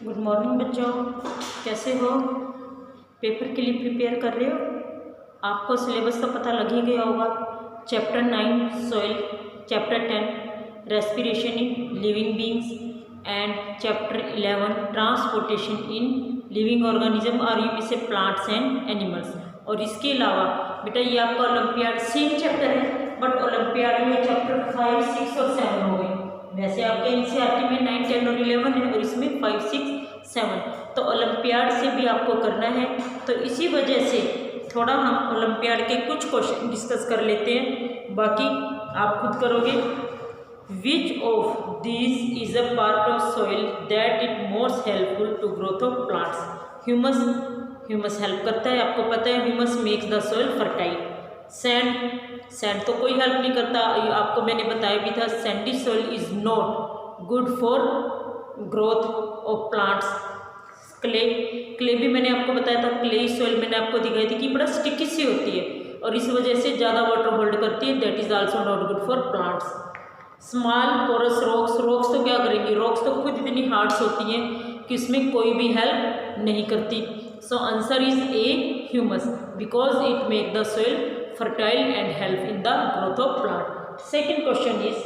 Good morning बच्चों, कैसे हो? पेपर के लिए प्रिपेयर कर रहे हो? आपको सिलेबस तो पता लग ही गया होगा। Chapter 9 soil, chapter 10 respiration in living beings and chapter 11 transportation in living organism और यू इसे प्लांट्स एंड एनिमल्स। और इसके अलावा बेटा ये आपका ओलंपियाड सेम चैप्टर है, बट ओलंपियाड में चैप्टर 5, 6 और 7 हो गए। वैसे आपके एनसीईआरटी में 9, 10 और 11 है और इसमें 5, 6, 7। तो ओलंपियाड से भी आपको करना है, तो इसी वजह से थोड़ा हम ओलंपियाड के कुछ क्वेश्चन डिस्कस कर लेते हैं, बाकी आप खुद करोगे। Which of these is a part of soil that it most helpful to growth of plants? Humus, humus help करता है, आपको पता है humus makes the soil fertile. Sand, sand तो कोई हेल्प नहीं करता, आपको मैंने बताया भी था Sandy soil is not good for growth of plants. Clay, clay भी मैंने आपको बताया था, क्ले सॉइल मैंने आपको दिखाई थी कि बड़ा स्टिकी सी होती है और इस वजह से ज़्यादा वाटर होल्ड करती है, that is also not good for plants. Small porous rocks, rocks तो क्या करेंगी, रॉक्स तो खुद इतनी हार्ड्स होती हैं कि इसमें कोई भी हेल्प नहीं करती। So answer is a humus, because it make the soil fertile and help in the growth of plant. Second question is,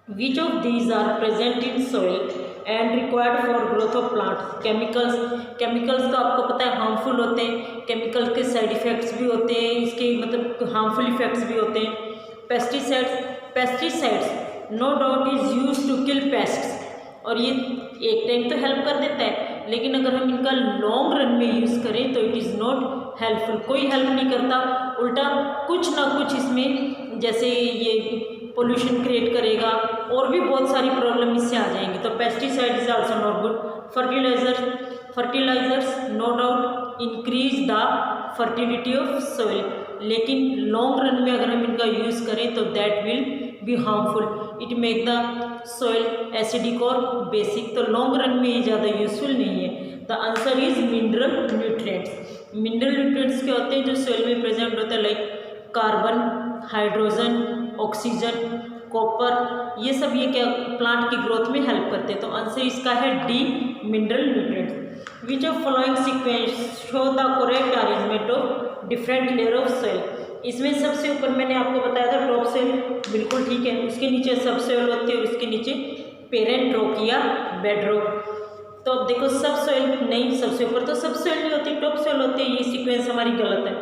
which of these are present in soil and required for growth of plants? Chemicals, chemicals तो आपको पता है harmful होते हैं, chemical के side effects भी होते हैं, इसके मतलब हार्मफुल इफेक्ट्स भी होते हैं। Pesticides, pesticides no doubt is use to kill pests, और ये एक टाइम तो हेल्प कर देता है, लेकिन अगर हम इनका लॉन्ग रन में यूज़ करें तो इट इज़ नॉट हेल्पफुल, कोई हेल्प नहीं करता, उल्टा कुछ ना कुछ इसमें जैसे ये पोल्यूशन क्रिएट करेगा और भी बहुत सारी प्रॉब्लम इससे आ जाएंगी। तो pesticide is also not good. Fertilizers, fertilizers no doubt increase the fertility of soil, लेकिन लॉन्ग रन में अगर हम इनका यूज़ करें तो that will be harmful, it make the soil acidic और बेसिक, तो लॉन्ग रन में ये ज़्यादा यूजफुल नहीं है। The answer is mineral nutrients. Mineral nutrients क्या होते हैं जो सॉइल में प्रेजेंट होता है, like carbon, hydrogen, oxygen, copper, ये सब ये क्या प्लांट की ग्रोथ में हेल्प करते हैं। तो आंसर इसका है D, mineral nutrients. Which of following sequence show the correct arrangement of different layer of soil? इसमें सबसे ऊपर मैंने आपको बताया था टॉप सॉइल, बिल्कुल ठीक है, उसके नीचे सब सॉइल होती है और उसके नीचे पेरेंट रॉक या बेड रॉक। तो अब देखो सब सॉइल नहीं, सबसे ऊपर तो सब सॉइल नहीं होती, टॉप सॉइल होती है, ये सीक्वेंस हमारी गलत है।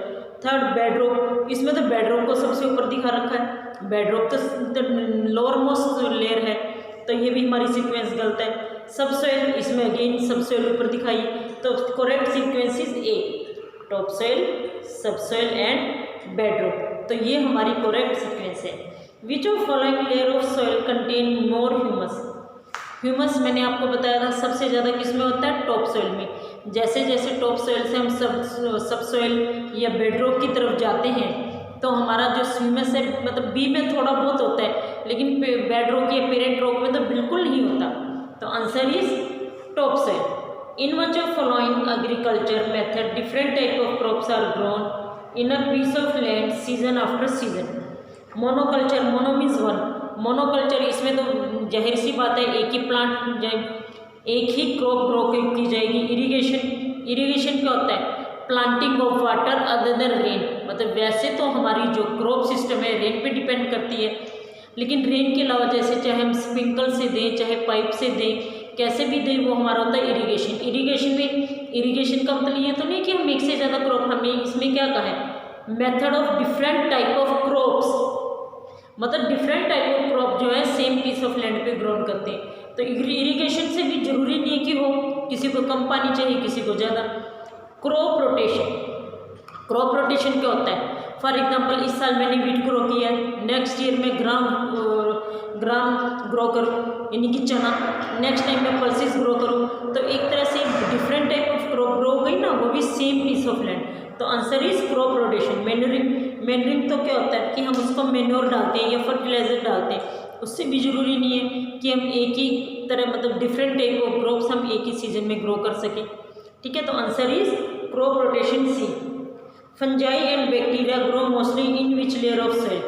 थर्ड बेड रॉक, इसमें तो बेड रॉक को सबसे ऊपर दिखा रखा है, बेड रॉक तो लोअर मोस्ट लेयर है, तो ये भी हमारी सीक्वेंस गलत है। सब सॉइल, इसमें अगेन सब सॉइल ऊपर दिखाई, तो correct sequence is a, top soil, सब सॉइल एंड बेड रॉक, तो ये हमारी करेक्ट सीक्वेंस है। विच of following layer of soil contain more humus? Humus मैंने आपको बताया था सबसे ज़्यादा किस में होता है, टॉप सॉइल में। जैसे जैसे टॉप सॉइल से हम सब सॉइल या बेड रॉक की तरफ जाते हैं तो हमारा जो ह्यूमस है मतलब बी में थोड़ा बहुत होता है, लेकिन बेड रॉक या पेरेंट रॉक में तो बिल्कुल नहीं होता। तो answer is topsoil. In which of following agriculture method different type of crops are grown in a piece of land season after season? Monoculture, mono means one, monoculture इसमें तो जाहिर सी बात है एक ही प्लांट, एक ही क्रॉप ग्रो की जाएगी। इरिगेशन, इरिगेशन क्या होता है, planting of water other than rain, मतलब वैसे तो हमारी जो क्रॉप सिस्टम है रेन पे डिपेंड करती है, लेकिन रेन के अलावा जैसे चाहे हम स्प्रिंकल से दें चाहे पाइप से दें, कैसे भी दें, वो हमारा होता है इरिगेशन। इरिगेशन में, इरिगेशन का मतलब ये तो नहीं कि हम एक से ज़्यादा क्रॉप, हमने इसमें क्या कहा है, method of different type of crops, मतलब डिफरेंट टाइप ऑफ क्रॉप जो है सेम पीस ऑफ लैंड पे ग्रोन करते हैं। तो इरिगेशन से भी जरूरी नहीं है कि हो किसी को कम पानी चाहिए किसी को ज़्यादा। क्रॉप रोटेशन, क्रॉप रोटेशन क्या होता है, फॉर एग्जांपल इस साल मैंने वीट ग्रो किया है, नेक्स्ट ईयर में ग्राम ग्रो करूँ यानी कि चना, नेक्स्ट टाइम मैं पल्सेस ग्रो करूँ, तो एक तरह से different type of crop grow हो गई ना, वो भी सेम पीस ऑफ लैंड। तो answer is crop rotation. Manuring, manuring तो क्या होता है कि हम उसको मैन्योर डालते हैं या फर्टिलाइजर डालते हैं, उससे भी जरूरी नहीं है कि हम एक ही तरह मतलब डिफरेंट टाइप ऑफ क्रॉप्स हम एक ही सीजन में ग्रो कर सकें, ठीक है। तो answer is crop rotation C. Fungi and bacteria grow mostly in which layer of soil?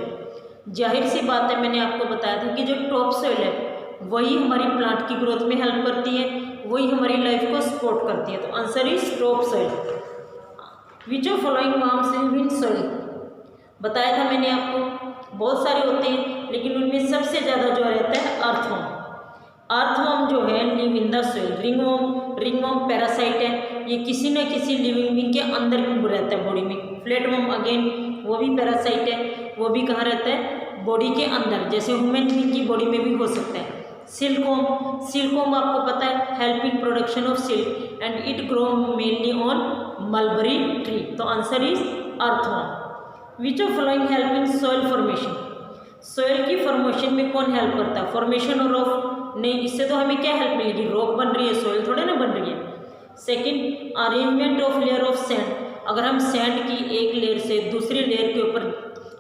जाहिर सी बात है, मैंने आपको बताया था कि जो टॉप सॉइल है वही हमारी प्लांट की ग्रोथ में हेल्प करती है, वही हमारी लाइफ को सपोर्ट करती है। तो answer is top soil. Which of following forms live in soil, बताया था मैंने आपको, बहुत सारे होते हैं लेकिन उनमें सबसे ज़्यादा जो रहता है अर्थवर्म। अर्थवर्म जो है live in the soil. Ringworm parasite है, ये किसी न किसी लिविंग बीइंग के अंदर रहता है बॉडी में। फ्लैटवर्म अगेन वो भी पैरासाइट है, वो भी कहाँ रहता है, बॉडी के अंदर, जैसे ह्यूमन बीइंग की बॉडी में भी हो सकता है। सिल्कवर्म आपको पता है, help in production of silk and it grow mainly on mulberry tree. तो answer is earthworm. Which of following help in soil formation, soil की फॉर्मेशन में कौन हेल्प करता है, फॉर्मेशन और रॉक नहीं, इससे तो हमें क्या हेल्प मिलेगी, रॉक बन रही है, सॉइल थोड़े ना बन रही है। Second, arrangement of layer of sand, अगर हम सैंड की एक लेयर से दूसरी लेयर के ऊपर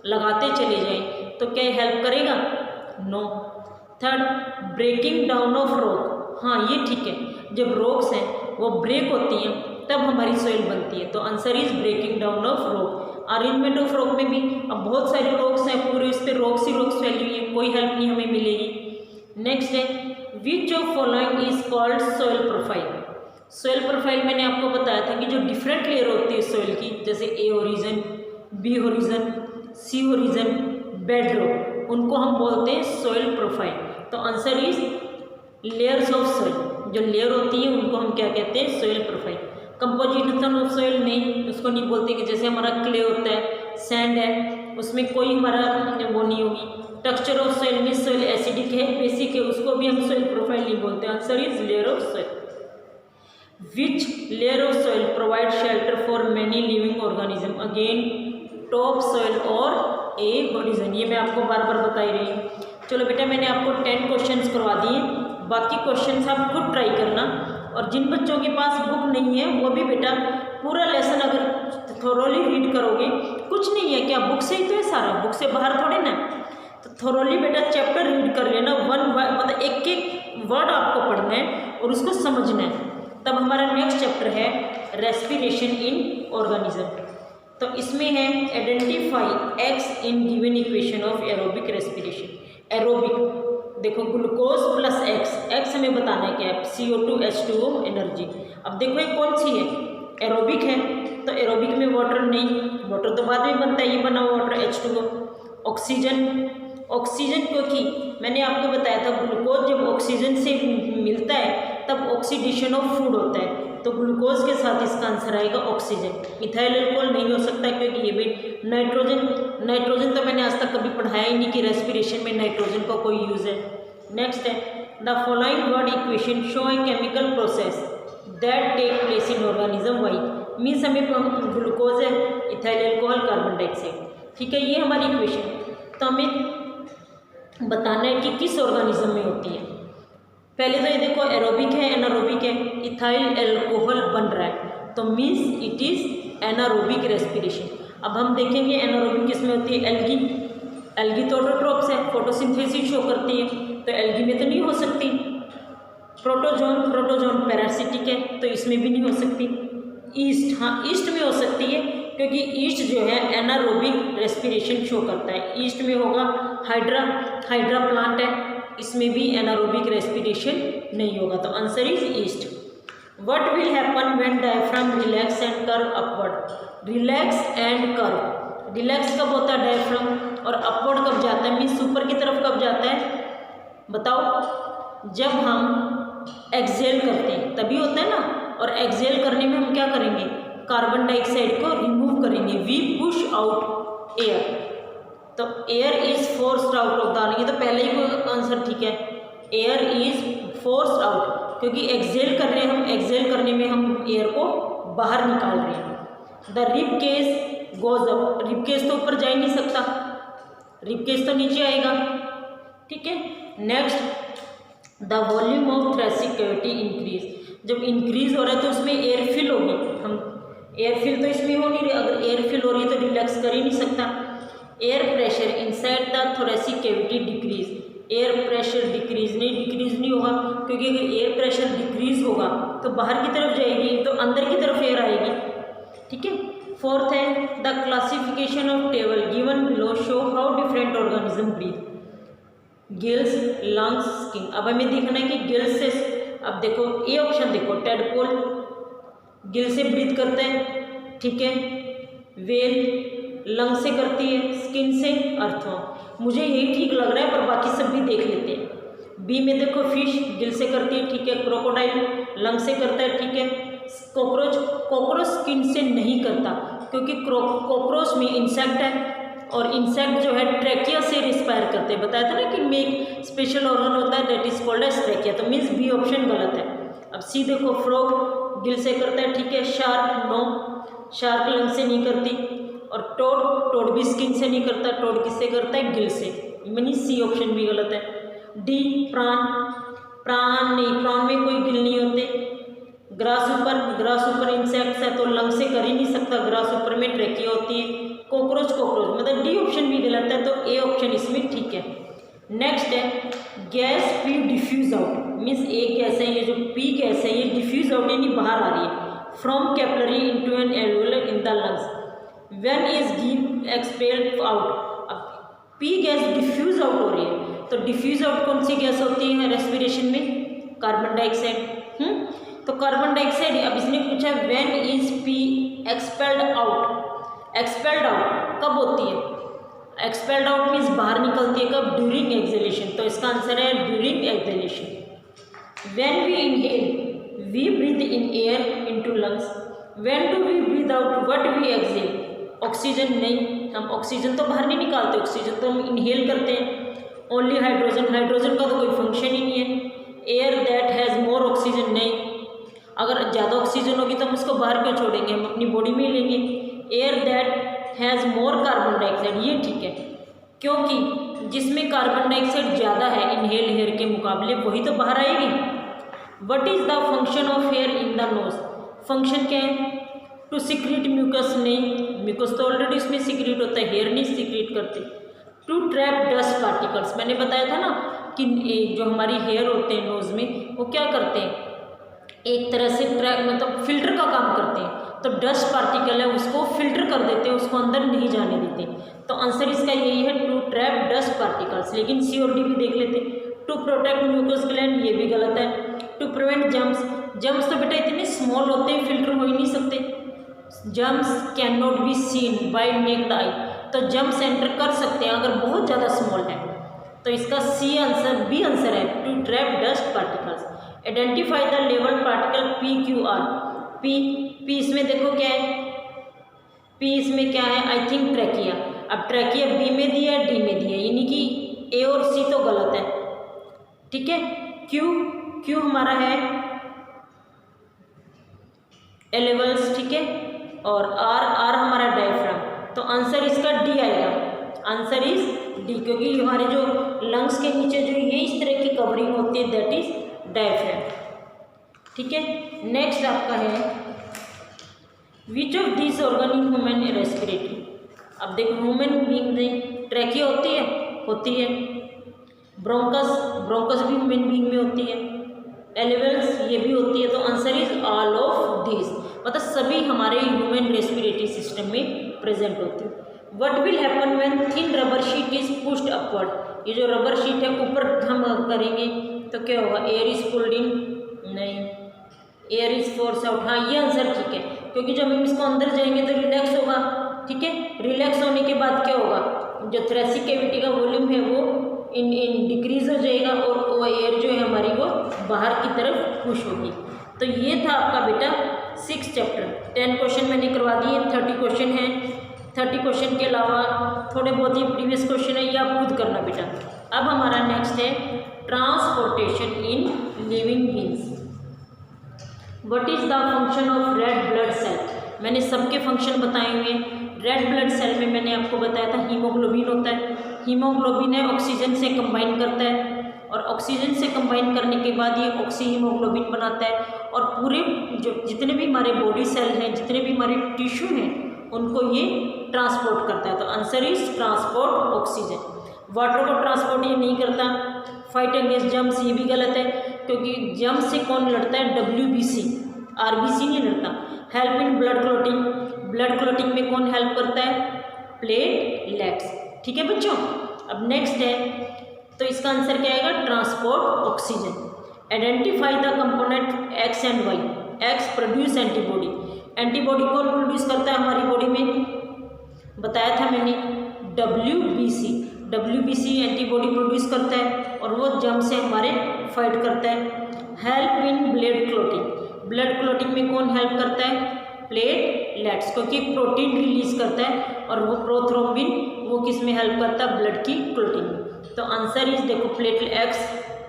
लगाते चले जाएं तो क्या हेल्प करेगा, no. Third, breaking down of rock, हाँ ये ठीक है, जब रॉक्स हैं वो ब्रेक होती हैं तब हमारी सॉइल बनती है। तो answer is breaking down of rock. Arrangement of rock में भी अब बहुत सारे रॉक्स हैं, पूरे इस पर रॉक्स ही रॉक्स फैली हुई है, कोई हेल्प नहीं हमें मिलेगी। नेक्स्ट है, विच of following is called soil profile. Soil profile मैंने आपको बताया था कि जो डिफरेंट लेयर होती है सॉइल की, जैसे ए ओरिजन, बी ओरिजन, सी ओरिजन, बेड रॉक, उनको हम बोलते हैं सॉइल प्रोफाइल। तो answer is layers of soil, जो लेयर होती है उनको हम क्या कहते हैं, soil profile. Composition of soil नहीं, उसको नहीं बोलते कि जैसे हमारा क्ले होता है, सैंड है, उसमें कोई हमारा वो नहीं होगी। टेक्सचर ऑफ सॉइल में सॉइल एसिडिक है, बेसिक है, उसको भी हम सॉइल प्रोफाइल नहीं बोलते। Answer is layer of soil. Which layer of soil provide shelter for many living organism, again top soil और ए ओरिजिन, ये मैं आपको बार बार बता ही रही हूँ। चलो बेटा, मैंने आपको 10 क्वेश्चंस करवा दिए, बाकी क्वेश्चंस आप खुद ट्राई करना। और जिन बच्चों के पास बुक नहीं है वो भी बेटा पूरा लेसन अगर थोरोली रीड करोगे, कुछ नहीं है क्या, बुक से ही तो है सारा, बुक से बाहर थोड़े ना, तो थोरोली बेटा चैप्टर रीड कर लेना, मतलब एक एक वर्ड आपको पढ़ना है और उसको समझना है। तब हमारा नेक्स्ट चैप्टर है रेस्पिरेशन इन ऑर्गेनिज्म। तो इसमें है identify x in given equation of aerobic respiration. Aerobic देखो, ग्लूकोज प्लस एक्स हमें बताना है क्या है, CO2 H2O एनर्जी। अब देखो ये कौन सी है, एरोबिक है, तो एरोबिक में वाटर नहीं, वाटर तो बाद में बनता है, ये बना हुआ वाटर H2O। ऑक्सीजन क्योंकि मैंने आपको बताया था ग्लूकोज जब ऑक्सीजन से मिलता है तब ऑक्सीडेशन ऑफ फूड होता है, तो ग्लूकोज के साथ इसका आंसर आएगा ऑक्सीजन। इथाइल अल्कोहल नहीं हो सकता क्योंकि ये भी नाइट्रोजन तो मैंने आज तक कभी पढ़ाया ही नहीं कि रेस्पिरेशन में नाइट्रोजन का कोई यूज़ है। नेक्स्ट है, the following word equation show a chemical process that take place in organism Y, means हमें ग्लूकोज है, इथाइल अल्कोहल, कार्बन डाइऑक्साइड, ठीक है, ये हमारी इक्वेशन। तो हमें बताना है कि किस ऑर्गेनिज्म में होती है। पहले तो ये देखो एरोबिक है, एनारोबिक है, इथाइल अल्कोहल बन रहा है तो means it is anaerobic respiration. अब हम देखेंगे एनारोबिक किसमें होती है, एल्गी तो ऑटोट्रोप्स है, फोटोसिंथेसिस शो करती है, तो एल्गी में तो नहीं हो सकती। प्रोटोजोन पैरासिटिक है तो इसमें भी नहीं हो सकती। ईस्ट, हाँ ईस्ट में हो सकती है क्योंकि ईस्ट जो है एनारोबिक रेस्पिरेशन शो करता है। ईस्ट में होगा हाइड्रा प्लांट है, इसमें भी एनारोबिक रेस्पिरेशन नहीं होगा, तो answer is east. What will happen when diaphragm relax and curve upward, relax and curve, relax कब होता है डायफ्राम और अपवर्ड कब जाता है, मीन्स ऊपर की तरफ कब जाता है, बताओ, जब हम एक्सहेल करते हैं तभी होता है ना। और एक्सहेल करने में हम क्या करेंगे, कार्बन डाइऑक्साइड को रिमूव करेंगे, वी पुश आउट एयर, तो air is forced out of the, ये तो पहले ही आंसर ठीक है, एयर इज फोर्स्ड आउट क्योंकि एक्सहेल कर रहे हैं हम, एक्सहेल करने में हम एयर को बाहर निकाल रहे हैं। The rib cage goes up, rib cage तो ऊपर जा ही नहीं सकता, रिब केस तो नीचे आएगा, ठीक है। Next, the volume of thoracic cavity increase, जब इंक्रीज हो रहा है तो उसमें एयर फिल होगी, हम एयर फिल तो इसमें हो नहीं रही, अगर एयर फिल हो रही है तो रिलैक्स कर ही नहीं सकता। Air pressure inside the thoracic cavity decrease, air pressure decrease नहीं होगा क्योंकि अगर एयर प्रेशर डिक्रीज होगा तो बाहर की तरफ जाएगी तो अंदर की तरफ एयर आएगी, ठीक है। फोर्थ है, the classification of table given below show how different organism breathe, gills, lungs, skin. अब हमें देखना है कि गिल्स से अब देखो ए ऑप्शन देखो, टेडपोल गिल से ब्रीथ करते हैं, ठीक है। वेल लंग से करती है, स्किन से अर्थवर्म। मुझे यही ठीक लग रहा है पर बाकी सब भी देख लेते हैं। बी में देखो फिश गिल से करती है, ठीक है। क्रोकोडाइल लंग से करता है, ठीक है। कॉकरोच स्किन से नहीं करता क्योंकि कॉकरोच में इंसेक्ट है और इंसेक्ट जो है ट्रैकिया से रिस्पायर करते हैं। बताया था ना कि में एक स्पेशल ऑर्गन होता है that is called as trachea, तो मीन्स बी ऑप्शन गलत है। अब सी देखो, फ्रॉग गिल से करता है, ठीक है। शार्क नो, शार्क लंग से नहीं करती। और टोड भी स्किन से नहीं करता, टोड किससे करता है, गिल से, मीन सी ऑप्शन भी गलत है। डी प्राण नहीं, प्राण में कोई गिल नहीं होते। ग्रास ऊपर इंसेक्ट्स है तो लंग से कर ही नहीं सकता, ग्रास ऊपर में ट्रैकिया होती है। कॉकरोच मतलब डी ऑप्शन भी गलत है, तो ए ऑप्शन इसमें ठीक है। नेक्स्ट है gas P diffuse out, means a gas है, ये जो पी गैस है ये डिफ्यूज आउट यानी बाहर आ रही है from capillary into an alveolar in the lungs when is give expelled out. अब पी गैस डिफ्यूज आउट हो रही है तो डिफ्यूज आउट कौन सी गैस होती है रेस्पिरेशन में, कार्बन डाइऑक्साइड। तो कार्बन डाइऑक्साइड, अब इसने पूछा when is P expelled out. Expelled out कब होती है, एक्सपेल्ड आउट मीन्स बाहर निकलती है कब, ड्यूरिंग एक्सहेलेशन, तो इसका आंसर है during exhalation. When we inhale we breathe in air into lungs, when do we breathe out what we exhale. Oxygen नहीं, हम ऑक्सीजन तो बाहर नहीं निकालते, ऑक्सीजन तो हम इनहेल करते हैं। ओनली हाइड्रोजन का तो कोई फंक्शन ही नहीं है। Air that has more oxygen नहीं, अगर ज़्यादा ऑक्सीजन होगी तो हम उसको बाहर क्यों छोड़ेंगे, हम अपनी बॉडी में ही लेंगे। Air that has more carbon dioxide, ये ठीक है क्योंकि जिसमें कार्बन डाइऑक्साइड ज़्यादा है इनहेल एयर के मुकाबले वही तो बाहर आएगी। What is the function of air in the nose, function क्या है, टू सिक्रीट म्यूकस नहीं, म्यूकस तो ऑलरेडी इसमें सिक्रीट होता है, हेयर नहीं सिक्रीट करते। टू ट्रैप डस्ट पार्टिकल्स, मैंने बताया था ना कि जो हमारी हेयर होते हैं नोज में वो क्या करते हैं, एक तरह से मतलब फिल्टर का काम करते हैं, तो डस्ट पार्टिकल है उसको फिल्टर कर देते हैं, उसको अंदर नहीं जाने देते। तो आंसर इसका यही है टू ट्रैप डस्ट पार्टिकल्स। लेकिन सी और डी भी देख लेते। टू प्रोटेक्ट म्यूकस ग्लैंड, ये भी गलत है। टू प्रिवेंट जम्स तो बेटा इतने स्मॉल होते हैं फिल्टर हो ही नहीं सकते। Germs can not be seen by naked eye, तो जम्स एंटर कर सकते हैं अगर बहुत ज़्यादा स्मॉल है, तो इसका सी आंसर बी आंसर है to trap dust particles. Identify the level particle P Q R, P इसमें देखो क्या है, पी इसमें क्या है, आई थिंक ट्रैकिया। अब ट्रैकिया बी में दिया है डी में दिया है, यानी कि ए और सी तो गलत है, ठीक है। क्यू हमारा है एलेवल्स, ठीक है, और आर हमारा डायफ्राम, तो आंसर इसका डी आएगा, आंसर इज डी, क्योंकि हमारे जो लंग्स के नीचे जो ये इस तरह की कवरिंग होती है दैट इज डायफ्राम, ठीक है। नेक्स्ट आपका है which of this organ in human respiratory. अब देखो ह्यूमन बीइंग में ट्रैकिया होती है, ब्रोंकस भी ह्यूमन बीइंग में होती है, एलेवल्स ये भी होती है, तो answer is all of this, मतलब सभी हमारे ह्यूमन रेस्पिरेटरी सिस्टम में प्रेजेंट होते हैं। What will happen when thin rubber sheet is pushed upward, ये जो रबर शीट है ऊपर हम करेंगे तो क्या होगा, एयर इज पुल्ड इन नहीं, एयर इज फोर्स आउट, हाँ ये आंसर ठीक है, क्योंकि जब हम इसको अंदर जाएंगे तो रिलैक्स होगा, ठीक है। रिलैक्स होने के बाद क्या होगा, जो थोरेसिक कैविटी का वॉल्यूम है वो इन डिक्रीज हो जाएगा और वो एयर जो है हमारी वो बाहर की तरफ पुश होगी। तो ये था आपका बेटा 6 चैप्टर। 10 क्वेश्चन मैंने करवा दिए, 30 क्वेश्चन हैं। 30 क्वेश्चन के अलावा थोड़े बहुत ही प्रीवियस क्वेश्चन है, ये आप खुद करना बेटा। अब हमारा नेक्स्ट है transportation in living beings. What is the function of red blood cell, मैंने सबके फंक्शन बताए हुए हैं। रेड ब्लड सेल में मैंने आपको बताया था हीमोग्लोबिन होता है, हीमोग्लोबिन है ऑक्सीजन से कंबाइन करता है और ऑक्सीजन से कंबाइन करने के बाद ये ऑक्सी हीमोग्लोबिन बनाता है और पूरे जो जितने भी हमारे बॉडी सेल हैं, जितने भी हमारे टिश्यू हैं, उनको ये ट्रांसपोर्ट करता है। तो answer is transport oxygen. Water को ट्रांसपोर्ट ये नहीं करता। फाइट अगेंस्ट जम्स, ये भी गलत है, क्योंकि जम्स से कौन लड़ता है, WBC, RBC नहीं लड़ता। Help in blood clotting, blood clotting में कौन हेल्प करता है, प्लेटलेट्स, ठीक है बच्चों। अब नेक्स्ट है, तो इसका आंसर क्या आएगा, transport oxygen. Identify the component X and Y. X produce antibody. Antibody कौन प्रोड्यूस करता है हमारी बॉडी में? बताया था मैंने, WBC। WBC एंटीबॉडी प्रोड्यूस करता है और वो जर्म से हमारे फाइट करता है। Help in blood clotting. Blood clotting में कौन हेल्प करता है? प्लेटलेट्स, क्योंकि प्रोटीन रिलीज करता है और वो प्रोथ्रोम्बिन वो किस में हेल्प करता है? ब्लड की क्लॉटिंग। तो आंसर इज देखो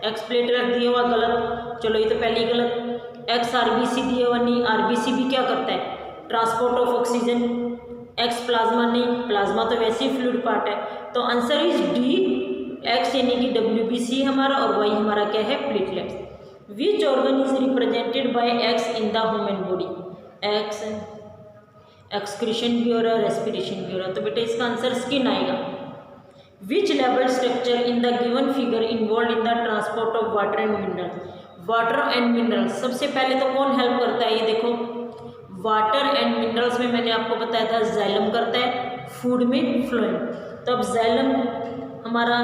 एक्स प्लेटलेट दिया हुआ, गलत। चलो ये तो पहली गलत। एक्स RBC दिया हुआ, नहीं। RBC भी क्या करता है? Transport of oxygen. X plasma, नहीं। प्लाज्मा तो वैसे ही फ्लूइड पार्ट है। तो आंसर इज डी। एक्स यानी कि WBC हमारा और वाई हमारा क्या है? Platelets. Which organ is represented by x in the human body? X excretion भी हो रहा है, रेस्पिरेशन भी हो रहा है, तो बेटा इसका आंसर स्किन आएगा। Which level structure in the given figure involve in the transport of water and mineral? Water and minerals सबसे पहले तो कौन हेल्प करता है? ये देखो, वाटर एंड मिनरल्स में मैंने आपको बताया था जाइलम करता है, फूड में फ्लोएम। तो अब जाइलम हमारा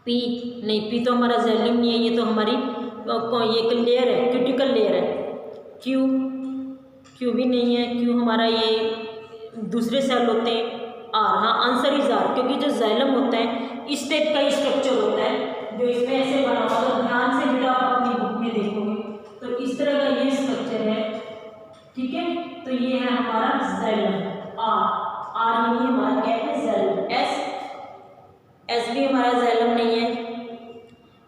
पी, नहीं पी तो हमारा जाइलम नहीं है, ये तो हमारी ये एक लेयर है, क्यूटिकल लेयर है। क्यू भी नहीं है, क्यू हमारा ये दूसरे सेल होते हैं। आर, हाँ आंसर इज आर, क्योंकि जो जाइलम होता है इस टाइप का ही स्ट्रक्चर होता है जो इसमें ऐसे बना हुआ। तो ध्यान से बेटा आप अपनी बुक में देखोगे तो इस तरह का ये स्ट्रक्चर है, ठीक है। तो ये है हमारा जाइलम। आर यानी हमारा क्या है? जाइलम। एस भी हमारा जाइलम नहीं है।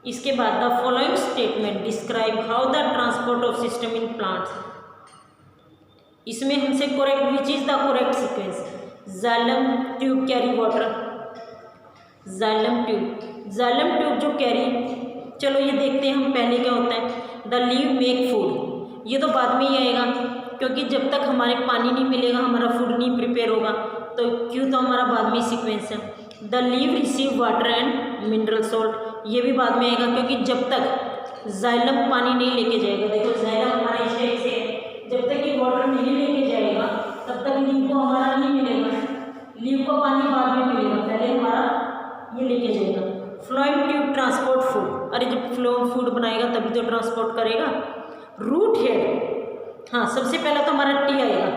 इसके बाद the following statement describe how the transport of system in plants. इसमें हमसे correct which is the correct sequence? Xylem tube carry water. Xylem tube जो कैरी, चलो ये देखते हैं हम पहले क्या होता है। द लीव मेक फूड, ये तो बाद में ही आएगा, क्योंकि जब तक हमारे पानी नहीं मिलेगा हमारा फूड नहीं प्रिपेयर होगा। तो क्यों तो हमारा बाद में सीक्वेंस है। The leave receive water and mineral salt, ये भी बाद में आएगा, क्योंकि जब तक जाइलम पानी नहीं लेके जाएगा, देखो जाइलम हमारा इस टाइप से है, जब तक ये वाटर नहीं लेके जाएगा तब तक लीव को हमारा नहीं मिलेगा। लीव को पानी बाद में मिलेगा, पहले हमारा ये लेके जाएगा। फ्लोएम ट्यूब ट्रांसपोर्ट फूड, अरे जब फ्लोएम फूड बनाएगा तभी तो ट्रांसपोर्ट करेगा। रूट हेयर, हाँ सबसे पहला तो हमारा टी आएगा।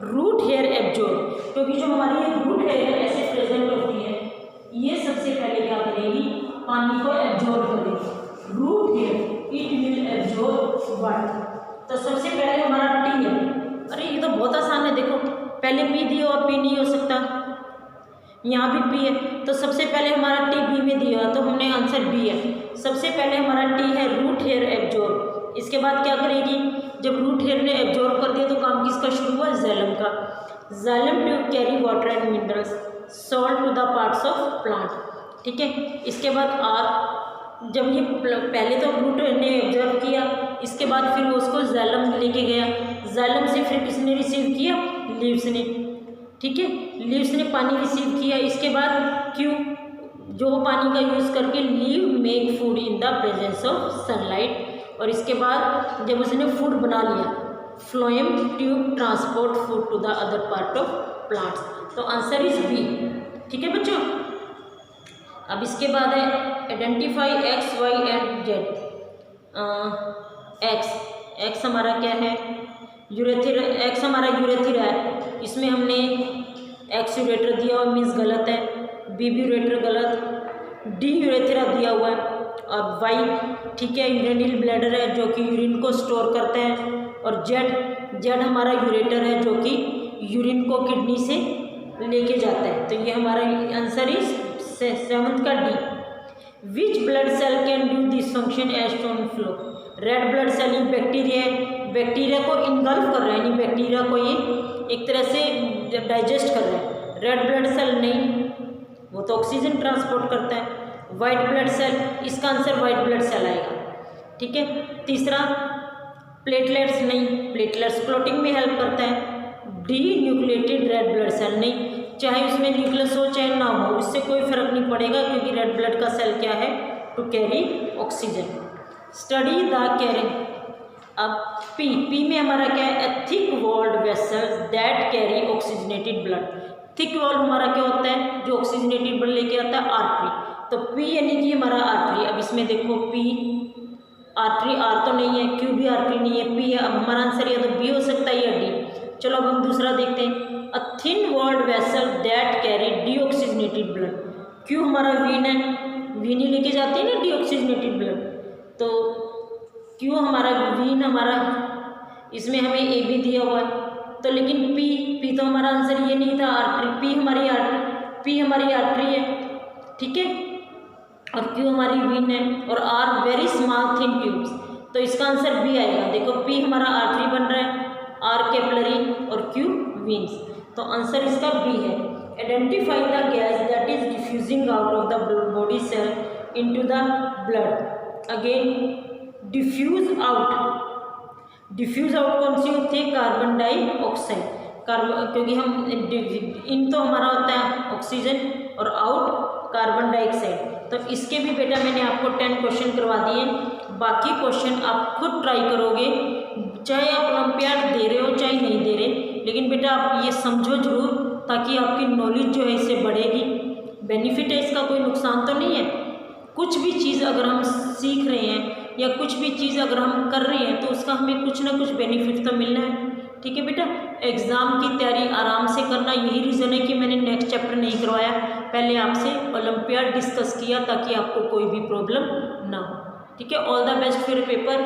रूट हेयर एब्जॉर्ब, क्योंकि जो हमारी ये रूट हेयर ऐसे प्रेजेंट होती है, ये सबसे पहले क्या करेगी? पानी को एब्जॉर्ब करेगी। Root hair it will absorb water. तो सबसे पहले हमारा टी है। अरे ये तो बहुत आसान है, देखो पहले पी दिया और पी नहीं हो सकता, यहाँ भी पी है, तो सबसे पहले हमारा टी बी में दिया तो हमने आंसर बी है। सबसे पहले हमारा टी है रूट हेयर एब्जॉर्ब। इसके बाद क्या करेगी? जब रूट हेयर ने एब्जॉर्ब कर दिया तो काम किसका शुरू हुआ? जाइलम का। Xylem tube carry water and minerals salt to the parts of plant, ठीक है। इसके बाद आर, जब ये पहले तो रूट ने एब्जॉर्ब किया, इसके बाद फिर वो उसको जाइलम लेके गया। जाइलम से फिर किसने रिसीव किया? लीव्स ने, ठीक है। लीव्स ने पानी रिसीव किया। इसके बाद क्यों? जो पानी का यूज़ करके leave make food in the presence of sunlight. और इसके बाद जब उसने फूड बना लिया, phloem tube transport food to the other part of plants. तो आंसर इज बी, ठीक है बच्चों। अब इसके बाद है identify X Y and Z. X हमारा क्या है? यूरेथ्रा। एक्स हमारा यूरेथ्रा है, इसमें हमने एक्स यूरेटर दिया हुआ मीन्स गलत है। बी यूरेटर गलत। डी यूरेथ्रा दिया हुआ है। और वाई, ठीक है, यूरेनिल ब्लैडर है जो कि यूरिन को स्टोर करता है। और जेड हमारा यूरेटर है जो कि यूरिन को किडनी से लेके जाता है। तो ये हमारा आंसर इज 7th का D. Which blood cell can do this function as shown flow? Red blood cell, ये बैक्टीरिया है, बैक्टीरिया को इनगल्फ कर रहा है, यानी बैक्टीरिया को ये एक तरह से डाइजेस्ट कर रहा है। रेड ब्लड सेल नहीं, वो तो ऑक्सीजन ट्रांसपोर्ट करता है। वाइट ब्लड सेल, इसका आंसर वाइट ब्लड सेल आएगा, ठीक है। तीसरा प्लेटलेट्स नहीं, प्लेटलेट्स क्लॉटिंग में हेल्प करता है। Denucleated red blood cell नहीं, चाहे उसमें न्यूक्लियस हो चाहे ना हो, इससे कोई फर्क नहीं पड़ेगा, क्योंकि रेड ब्लड का सेल क्या है? To carry oxygen. Study the carrying. अब पी में हमारा क्या है? A thick walled vessels that carry oxygenated blood. Thick wall हमारा क्या होता है? जो ऑक्सीजनेटेड ब्लड लेके आता है, आर्टरी। तो पी यानी कि हमारा आर्टरी। अब इसमें देखो पी आर्टरी आर तो नहीं है, क्यू भी आर्टरी नहीं है, पी है। अब हमारा आंसर या तो बी हो सकता है या डी। चलो अब हम दूसरा देखते हैं। A thin walled vessel that carry deoxygenated blood. Q हमारा वीन है, वीन ही लेके जाती है ना डीऑक्सीजनेटेड ब्लड, तो क्यू हमारा वीन हमारा, इसमें हमें ए भी दिया हुआ है। तो लेकिन पी तो हमारा आंसर ये नहीं था, आर्टरी। पी हमारी आर्टरी है, ठीक है, और क्यू हमारी वीन है, और R very small thin tubes, तो इसका आंसर बी आएगा। देखो पी हमारा आर्टरी बन रहा है, आर कैपिलरी और क्यू वीन्स, तो आंसर इसका बी है। Identify the gas that is diffusing out of the body cell into the blood. Again diffuse out कौन सी होती है? Carbon dioxide. कार्बन, क्योंकि हम इन तो हमारा होता है ऑक्सीजन और आउट कार्बन डाइऑक्साइड। तो इसके भी बेटा मैंने आपको 10 क्वेश्चन करवा दिए। बाकी क्वेश्चन आप खुद ट्राई करोगे, चाहे आप ओलंपियाड दे रहे हो चाहे नहीं दे रहे, लेकिन बेटा आप ये समझो जरूर, ताकि आपकी नॉलेज जो है इससे बढ़ेगी। बेनिफिट है इसका, कोई नुकसान तो नहीं है। कुछ भी चीज़ अगर हम सीख रहे हैं या कुछ भी चीज़ अगर हम कर रहे हैं तो उसका हमें कुछ ना कुछ बेनिफिट तो मिलना है, ठीक है बेटा। एग्ज़ाम की तैयारी आराम से करना, यही रीज़न है कि मैंने नेक्स्ट चैप्टर नहीं करवाया, पहले आपसे ओलंपियाड डिस्कस किया ताकि आपको कोई भी प्रॉब्लम ना हो, ठीक है। All the best for paper.